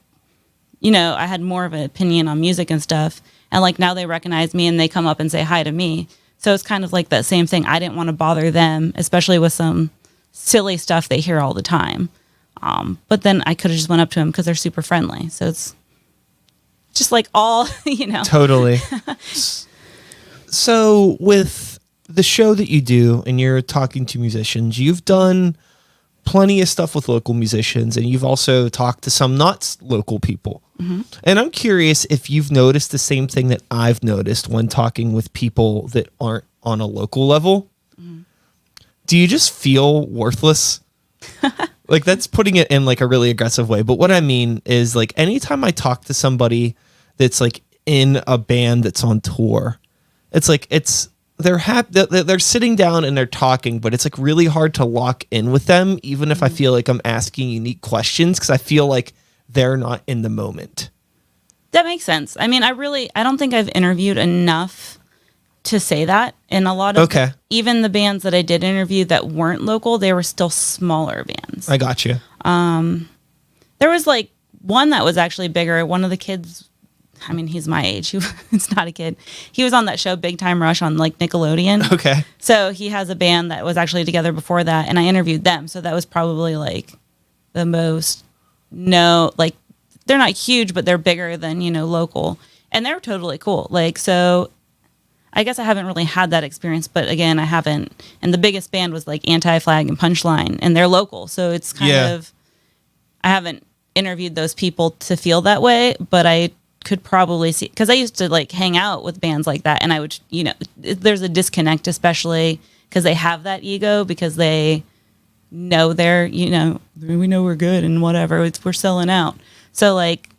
I had more of an opinion on music and stuff. And now they recognize me and they come up and say hi to me. So it's kind of that same thing. I didn't want to bother them, especially with some silly stuff they hear all the time. But then I could have just went up to them because they're super friendly. So it's just all, Totally. So with the show that you do and you're talking to musicians, you've done plenty of stuff with local musicians, and you've also talked to some not local people. Mm-hmm. And I'm curious if you've noticed the same thing that I've noticed when talking with people that aren't on a local level, do you just feel worthless? Like, that's putting it in like a really aggressive way. But what I mean is, like, anytime I talk to somebody that's like in a band that's on tour, it's like they're sitting down and they're talking, but it's like really hard to lock in with them, even if I feel like I'm asking unique questions, because I feel like they're not in the moment. That makes sense. I mean, I don't think I've interviewed enough to say that. And a lot of even the bands that I did interview that weren't local, they were still smaller bands. I got you. There was like one that was actually bigger. One of the kids, I mean, he's my age. It's not a kid. He was on that show Big Time Rush on like Nickelodeon. Okay. So he has a band that was actually together before that, and I interviewed them. So that was probably like the most like they're not huge, but they're bigger than, local. And they're totally cool. Like, so I guess I haven't really had that experience, but again, I haven't. And the biggest band was like Anti-Flag and Punchline, and they're local. So it's kind of, I haven't interviewed those people to feel that way, but I could probably see, because I used to like hang out with bands like that, and I would, there's a disconnect, especially because they have that ego, because they know they're, we know we're good and whatever, we're selling out. So like,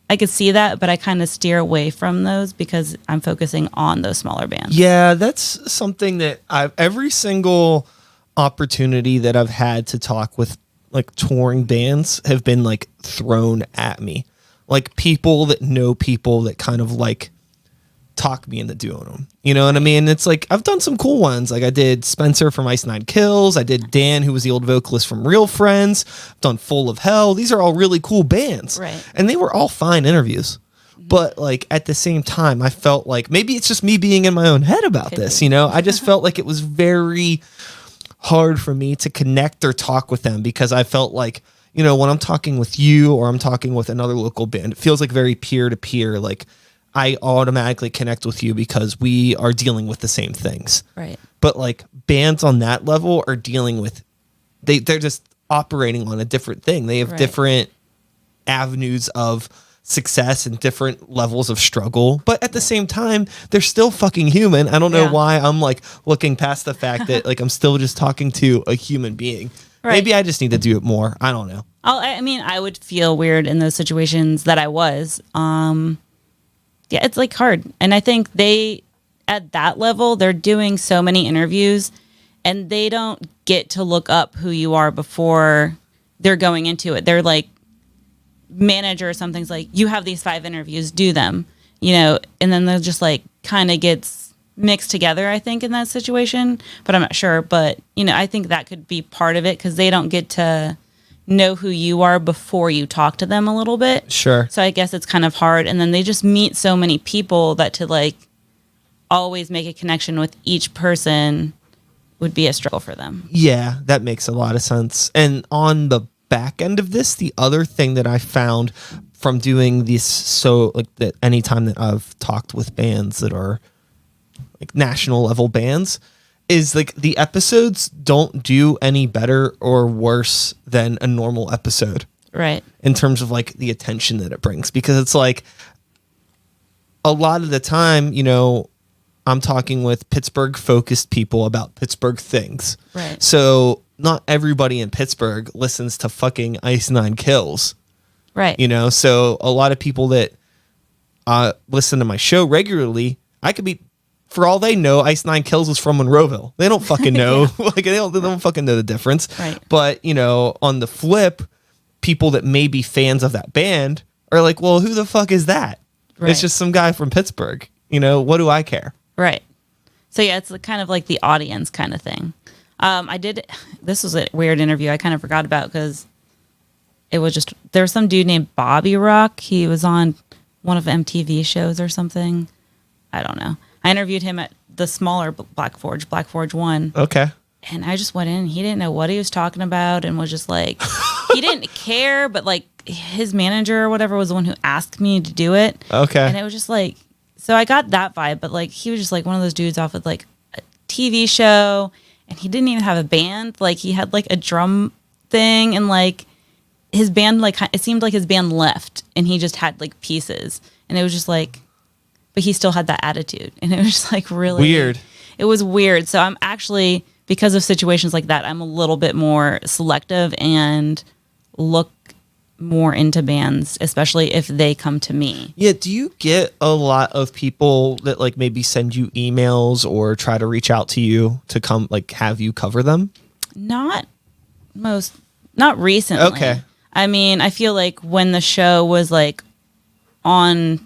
I could see that, but I kind of steer away from those because I'm focusing on those smaller bands. Yeah, that's something that every single opportunity that I've had to talk with like touring bands have been like thrown at me. Like people that know people that kind of like talk me into doing them. You know what I mean? It's like, I've done some cool ones. Like I did Spencer from Ice Nine Kills. I did Dan, who was the old vocalist from Real Friends. I've done Full of Hell. These are all really cool bands. Right. And they were all fine interviews. But like at the same time, I felt like maybe it's just me being in my own head about this, I just felt like it was very hard for me to connect or talk with them, because I felt like, when I'm talking with you or I'm talking with another local band, it feels like very peer to peer. Like I automatically connect with you because we are dealing with the same things. Right. But like bands on that level are dealing with, they're just operating on a different thing. They have different avenues of success and different levels of struggle, but at the same time, they're still fucking human. I don't know why I'm like looking past the fact that like I'm still just talking to a human being. Right. Maybe I just need to do it more. I don't know. I would feel weird in those situations that I was. It's like hard. And I think at that level, they're doing so many interviews and they don't get to look up who you are before they're going into it. They're like, manager or something's like, you have these 5 interviews, do them, and then they're just like kind of gets mixed together, I think, in that situation, but I'm not sure. But, I think that could be part of it, because they don't get to know who you are before you talk to them a little bit. Sure. So I guess it's kind of hard. And then they just meet so many people that to like always make a connection with each person would be a struggle for them. Yeah, that makes a lot of sense. And on the back end of this, the other thing that I found from doing this, so like that anytime that I've talked with bands that are like national level bands, is like the episodes don't do any better or worse than a normal episode. Right. In terms of like the attention that it brings, because it's like a lot of the time, I'm talking with Pittsburgh focused people about Pittsburgh things. Right. So not everybody in Pittsburgh listens to fucking Ice Nine Kills. Right. So a lot of people that listen to my show regularly, I could be, for all they know, Ice Nine Kills is from Monroeville. They don't fucking know. Like they don't fucking know the difference. Right. But, on the flip, people that may be fans of that band are like, well, who the fuck is that? Right. It's just some guy from Pittsburgh. What do I care? Right. So yeah, it's kind of like the audience kind of thing. This was a weird interview I kind of forgot about, because it was just, there was some dude named Bobby Rock. He was on one of MTV shows or something. I don't know. I interviewed him at the smaller Black Forge 1. Okay. And I just went in and he didn't know what he was talking about and was just like, he didn't care, but like his manager or whatever was the one who asked me to do it. Okay. And it was just like, so I got that vibe, but like he was just like one of those dudes off of like a TV show, and he didn't even have a band. Like he had like a drum thing, and like his band, like it seemed like his band left and he just had like pieces, and it was just like, but he still had that attitude, and it was just like really weird. it was weird. So I'm actually, because of situations like that, I'm a little bit more selective and look more into bands, especially if they come to me. Yeah. Do you get a lot of people that like maybe send you emails or try to reach out to you to come like have you cover them? Not recently. Okay. I mean, I feel like when the show was like on,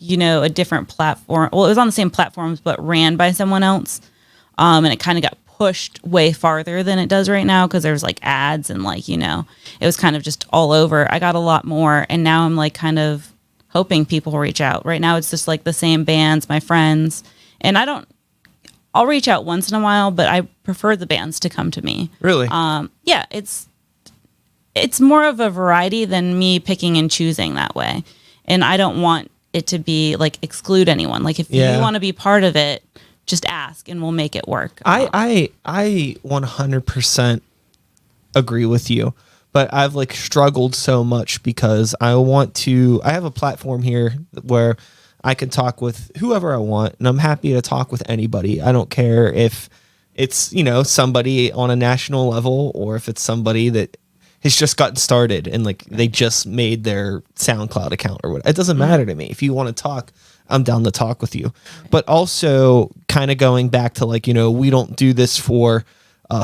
a different platform, well, it was on the same platforms, but ran by someone else. And it kind of got pushed way farther than it does right now, because there's like ads and like, it was kind of just all over. I got a lot more, and now I'm like kind of hoping people reach out. Right now it's just like the same bands, my friends, and I'll reach out once in a while, but I prefer the bands to come to me. Really? Yeah, it's more of a variety than me picking and choosing that way. And I don't want it to be like exclude anyone. Like if you want to be part of it, just ask and we'll make it work. I 100% agree with you, but I've like struggled so much because I have a platform here where I can talk with whoever I want, and I'm happy to talk with anybody. I don't care if it's, somebody on a national level or if it's somebody that has just gotten started and like they just made their SoundCloud account or what. It doesn't matter to me. If you want to talk, I'm down to talk with you. But also kind of going back to like, we don't do this for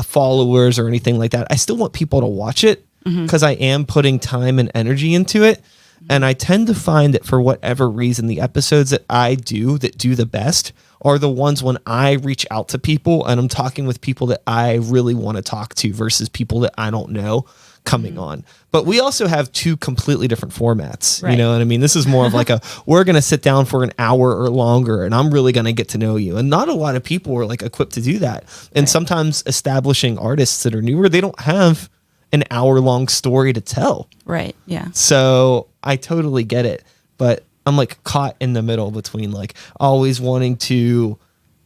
followers or anything like that. I still want people to watch it because I am putting time and energy into it. And I tend to find that for whatever reason, the episodes that I do that do the best are the ones when I reach out to people and I'm talking with people that I really want to talk to versus people that I don't know coming on. But we also have two completely different formats. Right. You know what I mean? This is more of like we're going to sit down for an hour or longer and I'm really going to get to know you. And not a lot of people are like equipped to do that. And sometimes establishing artists that are newer, they don't have an hour-long story to tell. Right. Yeah. So I totally get it. But I'm like caught in the middle between like always wanting to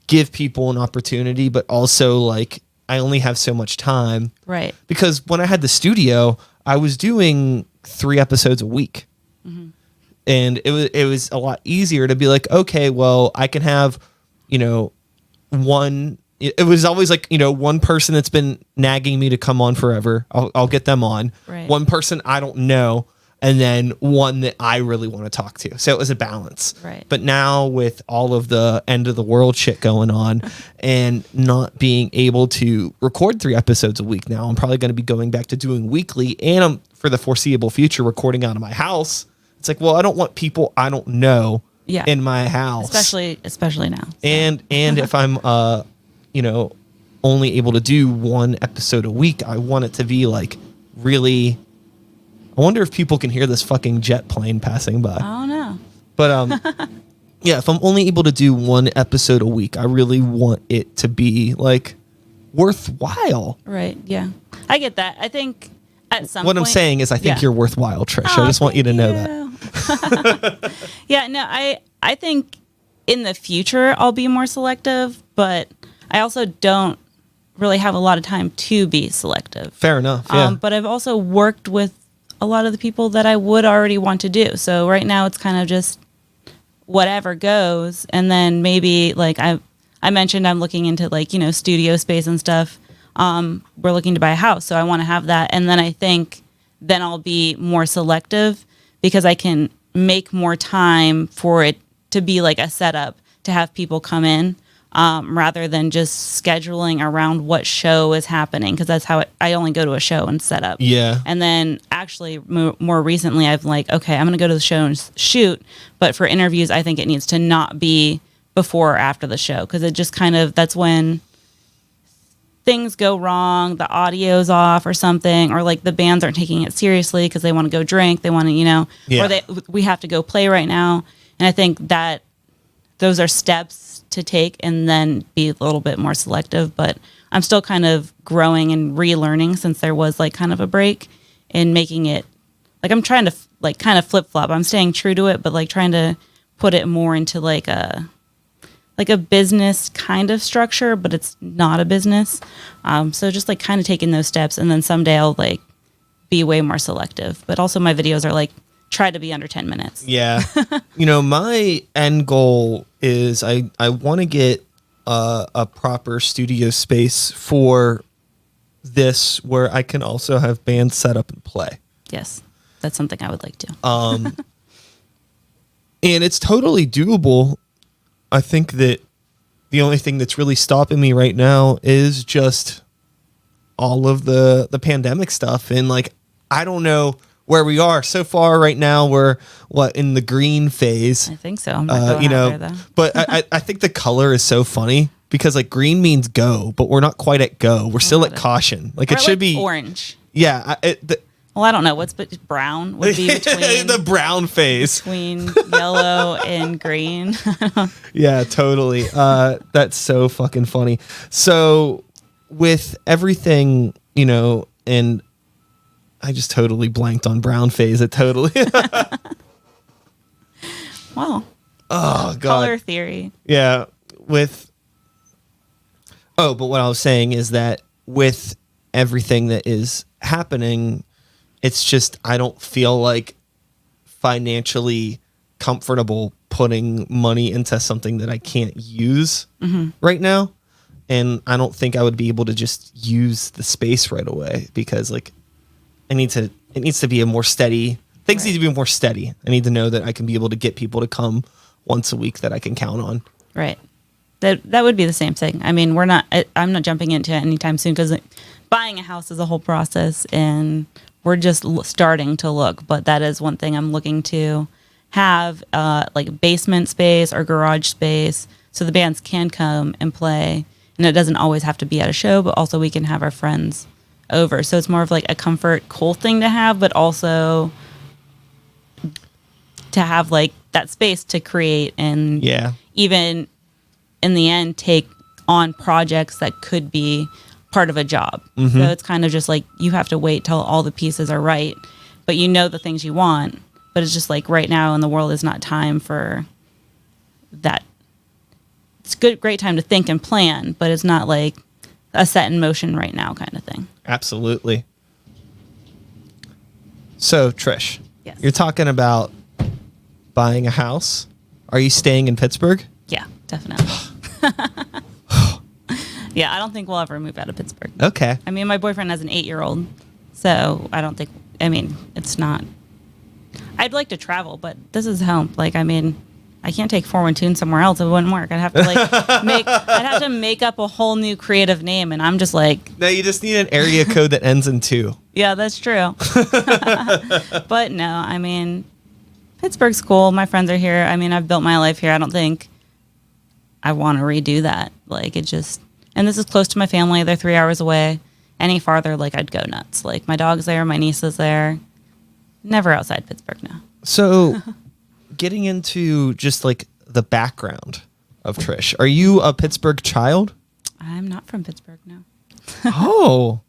give people an opportunity, but also like I only have so much time. Right. Because when I had the studio, I was doing 3 episodes a week. And it was a lot easier to be like, okay, well, I can have, one. It was always like, one person that's been nagging me to come on forever. I'll get them on. Right. One person I don't know. And then one that I really want to talk to. So it was a balance. Right. But now with all of the end of the world shit going on and not being able to record 3 episodes a week now, I'm probably going to be going back to doing weekly, and I'm for the foreseeable future recording out of my house. It's like, well, I don't want people I don't know in my house. Especially now. So. And if I'm only able to do 1 episode a week, I want it to be like really. I wonder if people can hear this fucking jet plane passing by. I don't know. But yeah, if I'm only able to do 1 episode a week, I really want it to be like worthwhile. Right. Yeah. I get that. I think at some what point, I'm saying is I think you're worthwhile, Trish. I just want you to know that. Yeah, no, I think in the future I'll be more selective, but I also don't really have a lot of time to be selective. Fair enough. Yeah. But I've also worked with a lot of the people that I would already want to do. So right now it's kind of just whatever goes. And then maybe like I mentioned, I'm looking into like, studio space and stuff. We're looking to buy a house. So I want to have that. And then I think then I'll be more selective because I can make more time for it to be like a setup to have people come in. Rather than just scheduling around what show is happening, because that's how I only go to a show and set up. Yeah. And then actually more recently, I've like, okay, I'm going to go to the show and shoot. But for interviews, I think it needs to not be before or after the show, because it just kind of, that's when things go wrong, the audio's off or something, or like the bands aren't taking it seriously because they want to go drink, they want to, or we have to go play right now. And I think that those are steps to take and then be a little bit more selective, but I'm still kind of growing and relearning since there was like kind of a break in making it like I'm trying to like kind of flip flop. I'm staying true to it, but like trying to put it more into like a business kind of structure, but it's not a business. So just like kind of taking those steps, and then someday I'll like be way more selective. But also my videos are like try to be under 10 minutes. Yeah. My end goal is I want to get a proper studio space for this where I can also have bands set up and play. Yes, that's something I would like to. And it's totally doable. I think that the only thing that's really stopping me right now is just all of the pandemic stuff. And like, I don't know where we are so far right now. We're in the green phase. I think so. I'm not going out there, though. But I think the color is so funny because like green means go, but we're not quite at go. We're still at caution. Like Or it should like be orange. Yeah. Well, I don't know. What's brown would be between the brown phase between yellow and green. Yeah, totally. That's so fucking funny. So with everything, and I just totally blanked on brown phase. It totally. Wow. Oh God. Color theory. Yeah. But what I was saying is that with everything that is happening, it's just I don't feel like financially comfortable putting money into something that I can't use right now. And I don't think I would be able to just use the space right away because like it needs to be a more steady, things need to be more steady. I need to know that I can be able to get people to come once a week that I can count on. Right. That would be the same thing. I mean, I'm not jumping into it anytime soon because buying a house is a whole process and we're just starting to look. But that is one thing I'm looking to have, like basement space or garage space so the bands can come and play. And it doesn't always have to be at a show, but also we can have our friends over. So it's more of like a comfort, cool thing to have, but also to have like that space to create and even in the end take on projects that could be part of a job. So it's kind of just like you have to wait till all the pieces are right, but you know the things you want, but it's just like right now in the world is not time for that. It's great time to think and plan, but it's not like a set in motion right now kind of thing. Absolutely. So Trish, Yes. You're talking about buying a house. Are you staying in Pittsburgh? Yeah, definitely. Yeah, I don't think we'll ever move out of Pittsburgh. Okay. I mean, my boyfriend has an 8-year-old, so I don't think, it's not. I'd like to travel, but this is home. Like, I mean, I can't take 412 somewhere else. It wouldn't work. I'd have to make up a whole new creative name, and I'm just like. No, you just need an area code that ends in 2. Yeah, that's true. But no, I mean, Pittsburgh's cool. My friends are here. I mean, I've built my life here. I don't think I want to redo that. Like, it just. And this is close to my family. They're 3 hours away. Any farther, like, I'd go nuts. Like, my dog's there, my niece is there. Never outside Pittsburgh now. So, getting into just, like, the background of Trish. Are you a Pittsburgh child? I'm not from Pittsburgh, no. Oh.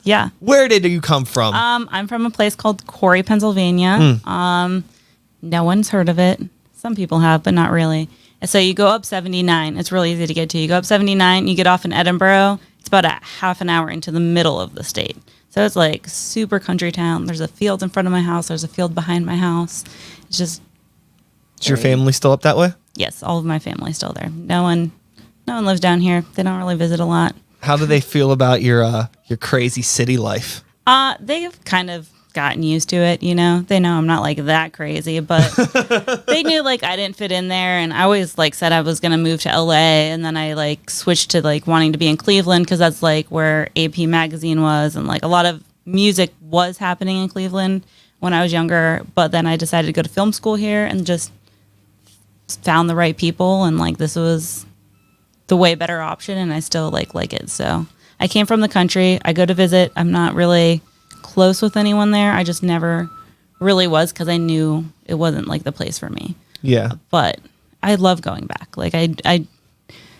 Yeah. Where did you come from? I'm from a place called Corey, Pennsylvania. No one's heard of it. Some people have, but not really. So you go up 79. It's really easy to get to. You go up 79, you get off in Edinburgh. It's about a half an hour into the middle of the state. So it's like super country town. There's a field in front of my house. There's a field behind my house. It's just. Is your family still up that way? Yes, all of my family's still there. No one lives down here. They don't really visit a lot. How do they feel about your crazy city life? They've kind of gotten used to it, you know. They know I'm not like that crazy, but they knew like I didn't fit in there, and I always like said I was gonna move to LA, and then I like switched to like wanting to be in Cleveland because that's like where AP Magazine was, and like a lot of music was happening in Cleveland when I was younger. But then I decided to go to film school here and just found the right people, and like this was the way better option, and I still like it. So I came from the country. I go to visit. I'm not really close with anyone there. I just never really was because I knew it wasn't like the place for me. Yeah. But I love going back. Like I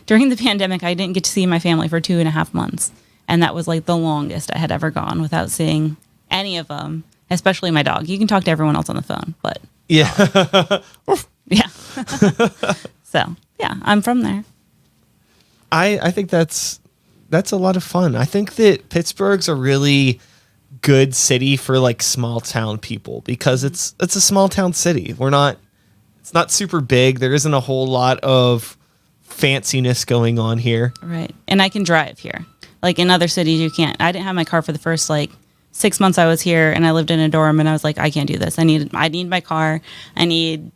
during the pandemic, I didn't get to see my family for 2.5 months. And that was like the longest I had ever gone without seeing any of them, especially my dog. You can talk to everyone else on the phone, but. Yeah. Yeah. So yeah, I'm from there. I think that's a lot of fun. I think that Pittsburgh's a really good city for like small town people because it's a small town city. It's not super big. There isn't a whole lot of fanciness going on here. Right. And I can drive here. Like in other cities, you can't. I didn't have my car for the first 6 months I was here, and I lived in a dorm, and I was like, I can't do this. I need my car. I need,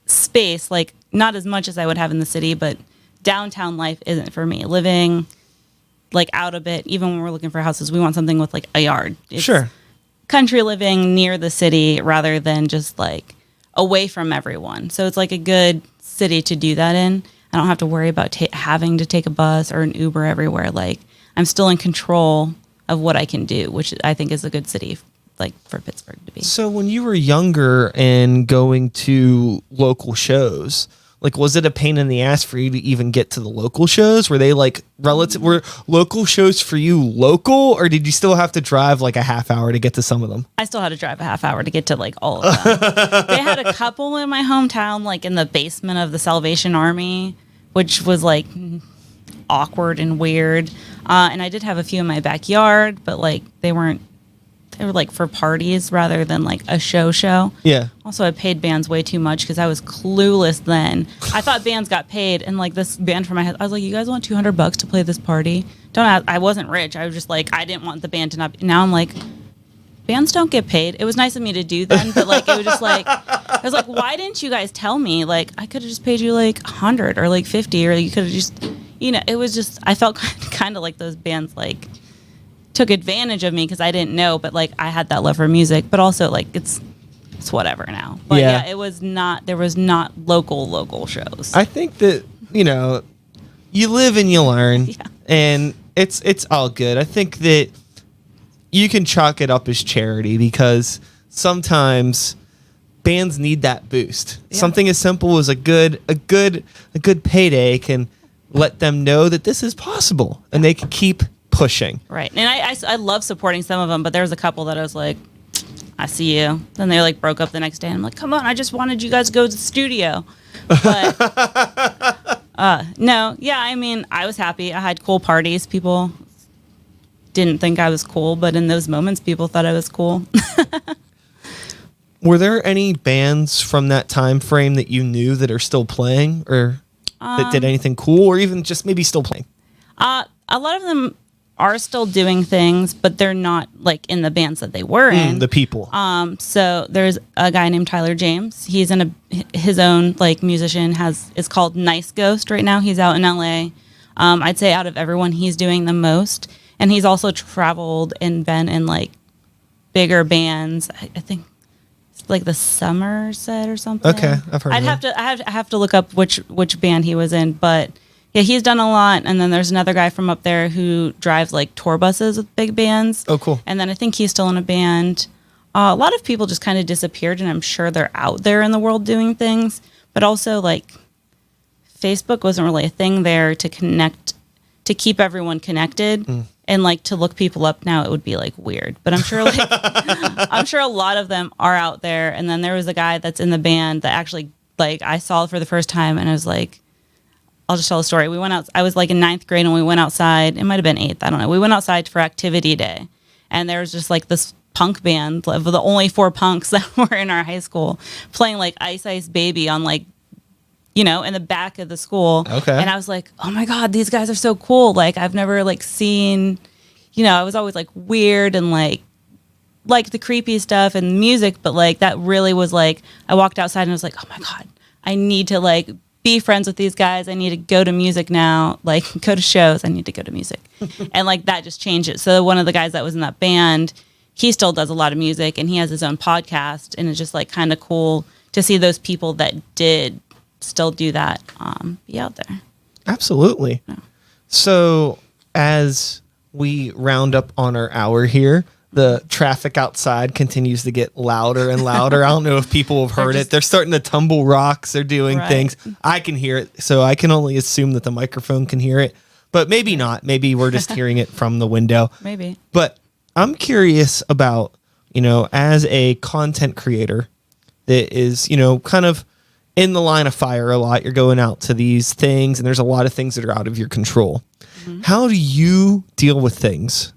space, not as much as I would have in the city, but downtown life isn't for me. Living out a bit, even when we're looking for houses, we want something with a yard. It's Sure. country living near the city rather than just away from everyone. So it's a good city to do that in. I don't have to worry about having to take a bus or an Uber everywhere. I'm still in control of what I can do, which I think is a good city for Pittsburgh to be. So when you were younger and going to local shows, was it a pain in the ass for you to even get to the local shows? Were they relative? Were local shows for you local, or did you still have to drive a half hour to get to some of them? I still had to drive a half hour to get to all of them. They had a couple in my hometown, in the basement of the Salvation Army, which was awkward and weird. And I did have a few in my backyard, but they were for parties rather than a show. Yeah. Also, I paid bands way too much because I was clueless then. I thought bands got paid, and this band for my head, I was like, "You guys want $200 to play this party?" Don't ask. I wasn't rich. I was just I didn't want the band to not. Now I'm bands don't get paid. It was nice of me to do then, but it was just I was why didn't you guys tell me? I could have just paid you 100 or 50, or you could have just, it was just, I felt kind of like those bands took advantage of me because I didn't know, but I had that love for music, but also it's whatever now. But yeah, there was not local shows. I think that, you live and you learn, and it's all good. I think that you can chalk it up as charity because sometimes bands need that boost. Yeah. Something as simple as a good payday can let them know that this is possible, and they can keep pushing. Right. And I love supporting some of them, but there was a couple that I was I see you. Then they broke up the next day, and I'm come on, I just wanted you guys to go to the studio. But no, yeah, I was happy. I had cool parties. People didn't think I was cool, but in those moments, people thought I was cool. Were there any bands from that time frame that you knew that are still playing, or that did anything cool, or even just maybe still playing? A lot of them are still doing things, but they're not in the bands that they were in. The people. So there's a guy named Tyler James. He's in his own musician it's called Nice Ghost right now. He's out in LA. I'd say out of everyone, he's doing the most. And he's also traveled and been in bigger bands. I think it's the Somerset or something. Okay, I've heard. I have to look up which band he was in, but yeah, he's done a lot. And then there's another guy from up there who drives tour buses with big bands. Oh, cool. And then I think he's still in a band. A lot of people just kind of disappeared, and I'm sure they're out there in the world doing things. But also Facebook wasn't really a thing there to connect, to keep everyone connected. And to look people up now, it would be weird. But I'm sure I'm sure a lot of them are out there. And then there was a guy that's in the band that actually I saw for the first time, and I was I'll just tell a story. We went out. I was in 9th grade, and we went outside. It might have been 8th. I don't know. We went outside for activity day, and there was just this punk band of the only 4 punks that were in our high school playing Ice Ice Baby on in the back of the school. Okay. And I was oh my God, these guys are so cool. I've never seen, I was always weird and the creepy stuff and music, but that really was I walked outside and I was oh my God, I need to be friends with these guys. I need to go to music now, go to shows. I need to go to music. And that just changed it. So one of the guys that was in that band, he still does a lot of music, and he has his own podcast, and it's just kind of cool to see those people that did still do that be out there. Absolutely. Yeah. So as we round up on our hour here, the traffic outside continues to get louder and louder. I don't know if people have heard it. They're starting to tumble rocks. They're doing things. I can hear it, so I can only assume that the microphone can hear it. But maybe not. Maybe we're just hearing it from the window. Maybe. But I'm curious about, as a content creator that is, kind of in the line of fire a lot. You're going out to these things, and there's a lot of things that are out of your control. Mm-hmm. How do you deal with things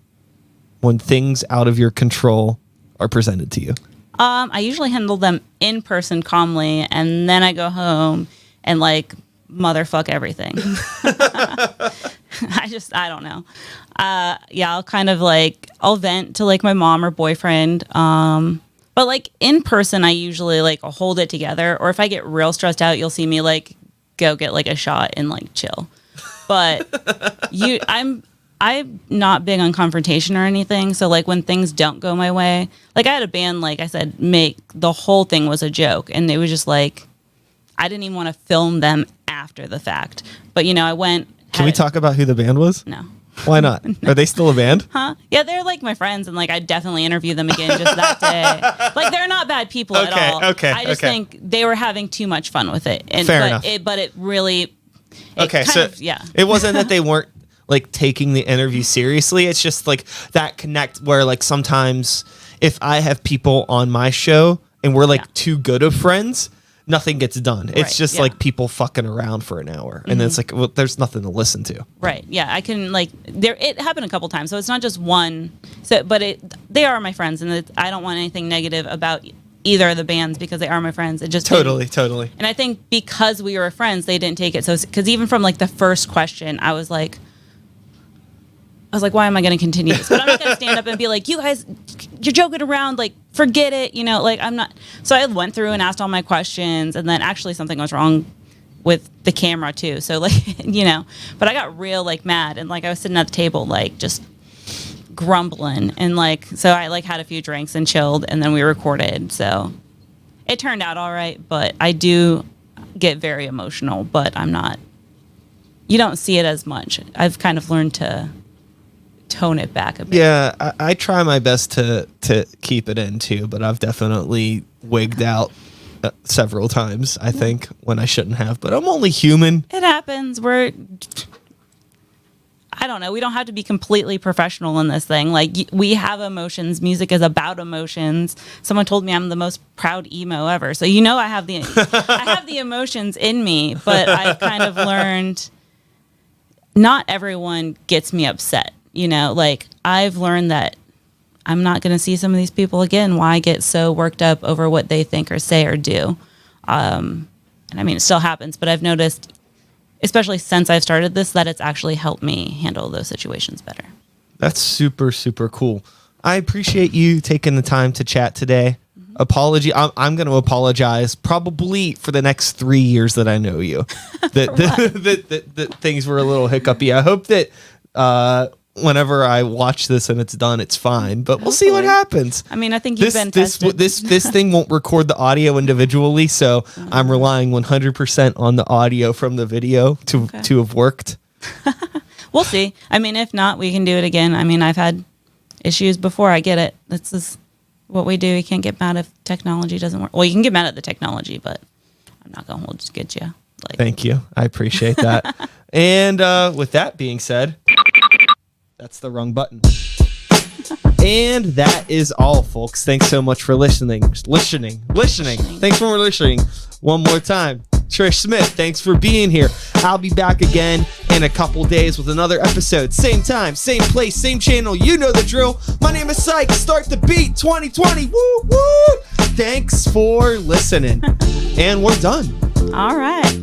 when things out of your control are presented to you? I usually handle them in person calmly, and then I go home and motherfuck everything. I don't know. I'll kind of like, I'll vent to like my mom or boyfriend. But like in person, I usually like hold it together. Or if I get real stressed out, you'll see me like go get like a shot and like chill. But I'm not big on confrontation or anything. So like when things don't go my way, like I had a band, like I said, the whole thing was a joke. And it was just like, I didn't even want to film them after the fact. But I went. Can we talk about who the band was? No. Why not? No. Are they still a band? Huh? Yeah, they're like my friends, and like I'd definitely interview them again just that day. Like they're not bad people at all. Okay. I just think they were having too much fun with it. Fair enough. But it really. It wasn't that they weren't like taking the interview seriously. It's just like that connect where like sometimes if I have people on my show and we're like too good of friends, nothing gets done. It's just like people fucking around for an hour. And then it's like, well, there's nothing to listen to. Right. Yeah. I can like it happened a couple times. So it's not just one. So, but they are my friends, and I don't want anything negative about either of the bands because they are my friends. It just totally. And I think because we were friends, they didn't take it. So, because even from like the first question, I was like, why am I going to continue this? But I'm not going to stand up and be like, you guys, you're joking around. Like, forget it. Like I'm not. So I went through and asked all my questions, and then actually something was wrong with the camera too. So like, but I got real like mad, and like I was sitting at the table like just grumbling, and like so I like had a few drinks and chilled, and then we recorded. So it turned out all right, but I do get very emotional, but I'm not. You don't see it as much. I've kind of learned to tone it back a bit. Yeah, I try my best to keep it in too, but I've definitely wigged out several times, I think, when I shouldn't have. But I'm only human. It happens. I don't know. We don't have to be completely professional in this thing. Like we have emotions. Music is about emotions. Someone told me I'm the most proud emo ever. So I have the emotions in me, but I've kind of learned not everyone gets me upset. Like I've learned that I'm not going to see some of these people again. Why get so worked up over what they think or say or do? And I mean, it still happens, but I've noticed, especially since I've started this, that it's actually helped me handle those situations better. That's super, super cool. I appreciate you taking the time to chat today. Apology. I'm going to apologize probably for the next 3 years that I know you. that things were a little hiccupy. I hope that whenever I watch this and it's done, it's fine. But we'll see what happens. I mean, I think you've been tested. This thing won't record the audio individually, so I'm relying 100% on the audio from the video to have worked. We'll see. I mean, if not, we can do it again. I mean, I've had issues before. I get it. This is what we do. You can't get mad if technology doesn't work. Well, you can get mad at the technology, but I'm not going to hold against you. Thank you. I appreciate that. And with that being said, that's the wrong button. And that is all, folks. Thanks so much for listening. Thanks for listening. One more time. Trish Smith, thanks for being here. I'll be back again in a couple days with another episode. Same time, same place, same channel. You know the drill. My name is Syke. Start the beat 2020. Woo, woo. Thanks for listening. And we're done. All right.